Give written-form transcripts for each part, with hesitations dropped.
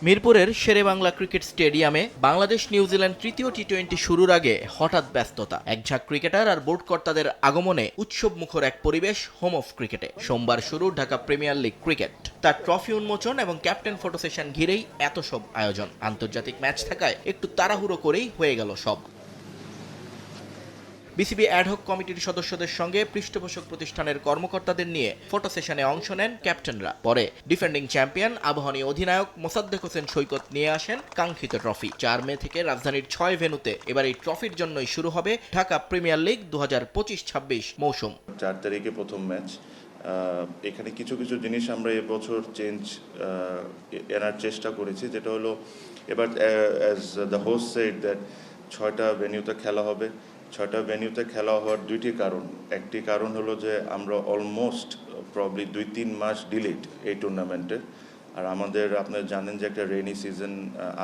মিরপুরের শেরেবাংলা ক্রিকেট স্টেডিয়ামে বাংলাদেশ নিউজিল্যান্ড তৃতীয় টি-20 শুরুর আগে হঠাৎ ব্যস্ততা। একঝাঁক ক্রিকেটার আর বোর্ড কর্তাদের আগমনে উৎসবমুখর এক পরিবেশ হোম অফ ক্রিকেটে। সোমবার শুরু ঢাকা প্রিমিয়ার লিগ ক্রিকেট। তার ট্রফি উন্মোচন এবং ক্যাপ্টেন ফটো সেশন ঘিরেই এত সব আয়োজন। আন্তর্জাতিক ম্যাচ থাকায় একটু তাড়াহুড়ো করেই হয়ে গেল সব। বিসিবি অ্যাডহক কমিটির সদস্যদের সঙ্গে পৃষ্ঠপোষক প্রতিষ্ঠানের কর্মকর্তাদের নিয়ে ফটো সেশনে অংশ নেন ক্যাপ্টেনরা। পরে ডিফেন্ডিং চ্যাম্পিয়ন আবাহনী অধিনায়ক মোসাদ্দেক হোসেন সৈকত নিয়ে আসেন কাঙ্ক্ষিত ট্রফি। 4 মে থেকে রাজধানীর 6 ভেন্যুতে এবার এই ট্রফির জন্যই শুরু হবে ঢাকা প্রিমিয়ার লিগ 2025-26 মৌসুম। 4 তারিখে প্রথম ম্যাচ। এখানে কিছু কিছু জিনিস আমরা এবছর চেঞ্জ এনার চেষ্টা করেছি, যেটা হলো এবার as the host said that 6টা ভেন্যুতে খেলা হবে। 6টা ভেন্যুতে খেলা হওয়ার দুইটি কারণ। একটি কারণ হলো যে আমরা অলমোস্ট প্রবলি 2-3 মাস ডিলেড এই টুর্নামেন্টের। আর আমাদের আপনারা জানেন যে একটা রেনি সিজন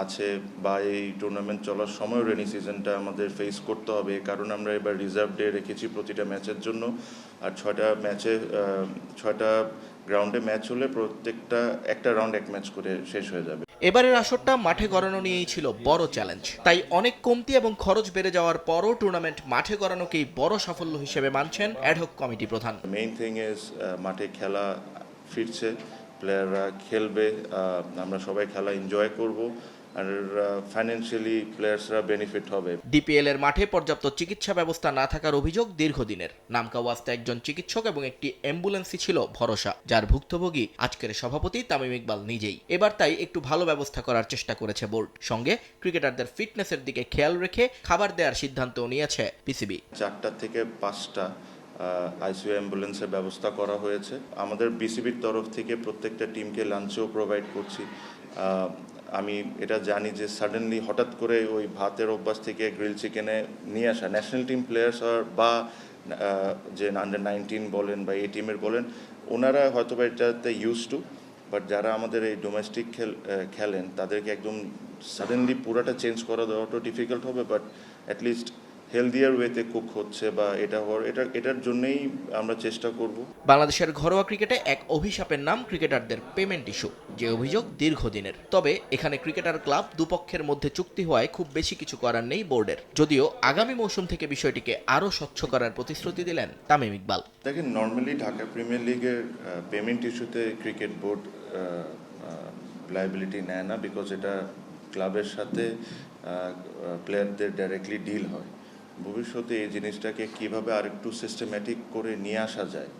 আছে, বা এই টুর্নামেন্ট চলার সময় রেনি সিজনটা আমাদের ফেস করতে হবে। এই কারণে আমরা এবার রিজার্ভ ডে রেখেছি প্রতিটা ম্যাচের জন্য। আর 6টা গ্রাউন্ডে ম্যাচ হলে প্রত্যেকটা একটা রাউন্ড এক ম্যাচ করে শেষ হয়ে যাবে। এবারের আসরটা মাঠে গড়ানো নিয়েই ছিল বড় চ্যালেঞ্জ। তাই অনেক কমতি এবং খরচ বেড়ে যাওয়ার পরও টুর্নামেন্ট মাঠে গড়ানোকেই বড় সাফল্য হিসেবে মানছেন অ্যাডহক কমিটি প্রধান। মেইন থিং ইজ মাঠে খেলা ফিরছে, প্লেয়াররা খেলবে, আমরা সবাই খেলা এনজয় করব, আর ফাইন্যান্সিয়ালি প্লেয়ার্সরা বেনিফিট হবে। ডিপিএল এর মাঠে পর্যাপ্ত চিকিৎসা ব্যবস্থা না থাকার অভিযোগ দীর্ঘদিনের। নামকাওয়াস্তে একজন চিকিৎসক এবং একটি অ্যাম্বুলেন্সই ছিল ভরসা, যার ভুক্তভোগী আজকের সভাপতি তামিম ইকবাল নিজেই। এবার তাই একটু ভালো ব্যবস্থা করার চেষ্টা করেছে বোর্ড। সঙ্গে ক্রিকেটারদের ফিটনেসের দিকে খেয়াল রেখে খাবার দেওয়ার সিদ্ধান্তও নিয়েছে বিসিবি। 4টা থেকে 5টা আইসিইউ অ্যাম্বুলেন্সের ব্যবস্থা করা হয়েছে। আমাদের বিসিবির তরফ থেকে প্রত্যেকটা টিমকে লাঞ্চও প্রোভাইড করছি। আমি এটা জানি যে সাডেনলি হঠাৎ করে ওই ভাতের অভ্যাস থেকে গ্রিল চিকেনে নিয়ে আসা ন্যাশনাল টিম প্লেয়ার্স বা যে আন্ডার 19 বলেন বা এই টিমের বলেন, ওনারা হয়তো বা এটাতে ইউজ টু, বাট যারা আমাদের এই ডোমেস্টিক খেলেন তাদেরকে একদম সাডেনলি পুরাটা চেঞ্জ করা দেওয়াটা ডিফিকাল্ট হবে। বাট অ্যাটলিস্ট হেলদিয়ার ওয়েতে কুক হচ্ছে, বা এটার জন্যই আমরা চেষ্টা করব। বাংলাদেশের ঘরোয়া ক্রিকেটে এক অভিশাপের নাম ক্রিকেটারদের পেমেন্ট ইস্যু, যে অভিযোগ দীর্ঘদিনের। তবে এখানে ক্রিকেটার ক্লাব দুপক্ষের মধ্যে চুক্তি হওয়ায় খুব বেশি কিছু করার নেই বোর্ডের। যদিও আগামী মৌসুম থেকে বিষয়টিকে আরও স্বচ্ছ করার প্রতিশ্রুতি দিলেন তামিম ইকবাল। দেখেন, নর্মালি ঢাকা প্রিমিয়ার লিগের পেমেন্ট ইস্যুতে ক্রিকেট বোর্ড লায়াবিলিটি নেয় না, বিকজ এটা ক্লাবের সাথে প্লেয়ারদের ডাইরেক্টলি ডিল হয়। ভবিষ্যতে এই জিনিসটাকে কিভাবে আরেকটু সিস্টেম্যাটিক করে নিয়ে আসা যায়,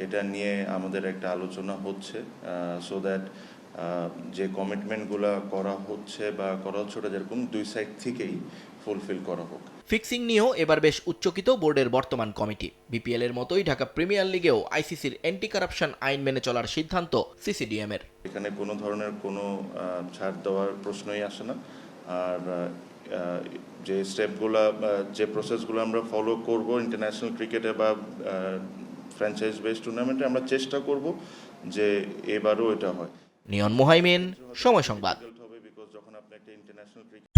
এটা নিয়ে আমাদের একটা আলোচনা হচ্ছে, সো দ্যাট যে কমিটমেন্টগুলো করা হচ্ছে ওটা যেরকম দুই সাইড থেকেই ফুলফিল করা হোক। ফিক্সিং নিয়েও এবার বেশ উচ্চকিত বোর্ডের বর্তমান কমিটি। বিপিএল এর মতোই ঢাকা প্রিমিয়ার লিগেও আইসিসির অ্যান্টি কারাপশন আইন মেনে চলার সিদ্ধান্ত সিসিডিএম এর। এখানে কোনো ধরনের কোনো ছাড় দেওয়ার প্রশ্নই আসে না। আর যে স্টেপগুলো, যে প্রসেসগুলো আমরা ফলো করব ইন্টারন্যাশনাল ক্রিকেটে বা ফ্র্যাঞ্চাইজ বেসড টুর্নামেন্টে, আমরা চেষ্টা করব যে এবারও এটা হয়। নিয়ন মোহাইমিন, সময় সংবাদ। যখন আপনি একটা ইন্টারন্যাশনাল ক্রিকেট